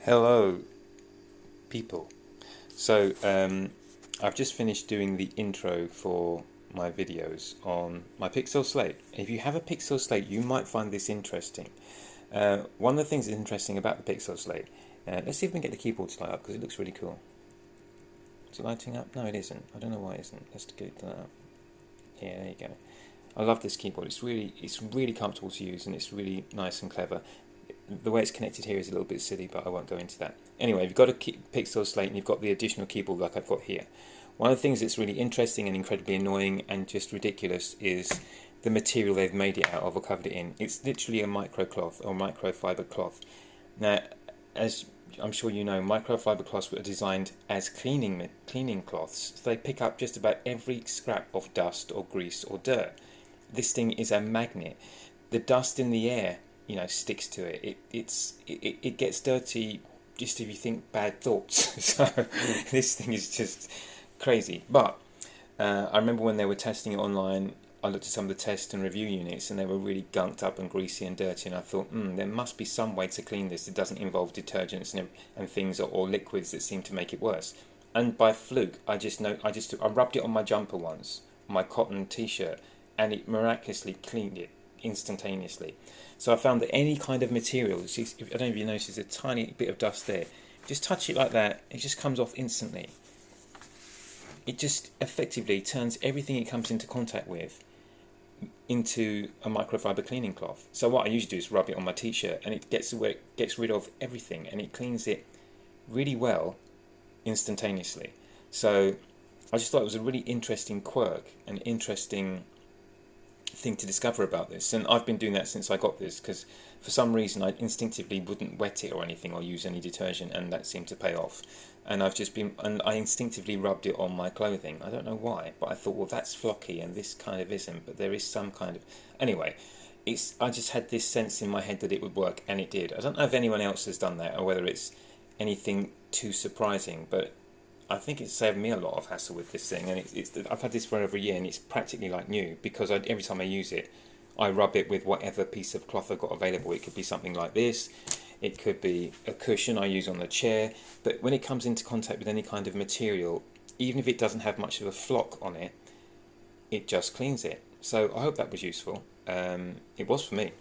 Hello, people. So, I've just finished doing the intro for my videos on my Pixel Slate. If you have a Pixel Slate, you might find this interesting. One of the things that's interesting about the Pixel Slate, let's see if we can get the keyboard to light up because it looks really cool. Is it lighting up? No, it isn't. I don't know why it isn't. Let's get it up. Yeah, there you go. I love this keyboard. It's really comfortable to use and it's really nice and clever. The way it's connected here is a little bit silly, but I won't go into that. Anyway, you've got a Pixel Slate and you've got the additional keyboard like I've got here. One of the things that's really interesting and incredibly annoying and just ridiculous is the material they've made it out of or covered it in. It's literally a microcloth or microfiber cloth. Now, as I'm sure you know, microfiber cloths were designed as cleaning cloths. So they pick up just about every scrap of dust or grease or dirt. This thing is a magnet. The dust in the air, sticks to it. It gets dirty just if you think bad thoughts. So this thing is just crazy. But I remember when they were testing it online, I looked at some of the test and review units and they were really gunked up and greasy and dirty, and I thought, there must be some way to clean this. It doesn't involve detergents and things or liquids that seem to make it worse. And by fluke, I rubbed it on my jumper once, my cotton t-shirt, and it miraculously cleaned it instantaneously. So I found that any kind of material, I don't know if you notice, there's a tiny bit of dust there. Just touch it like that, it just comes off instantly. It just effectively turns everything it comes into contact with into a microfiber cleaning cloth. So what I usually do is rub it on my t-shirt and it gets rid of everything and it cleans it really well instantaneously. So I just thought it was a really interesting quirk, an interesting thing to discover about this, and I've been doing that since I got this because for some reason I instinctively wouldn't wet it or anything or use any detergent, and that seemed to pay off. And I instinctively rubbed it on my clothing. I don't know why, but I thought, well, that's flocky and this kind of isn't, but there is some kind of... Anyway, I just had this sense in my head that it would work, and it did. I don't know if anyone else has done that or whether it's anything too surprising, but I think it saved me a lot of hassle with this thing, and I've had this for over a year and it's practically like new because every time I use it, I rub it with whatever piece of cloth I've got available. It could be something like this, it could be a cushion I use on the chair, but when it comes into contact with any kind of material, even if it doesn't have much of a flock on it, it just cleans it. So I hope that was useful. It was for me.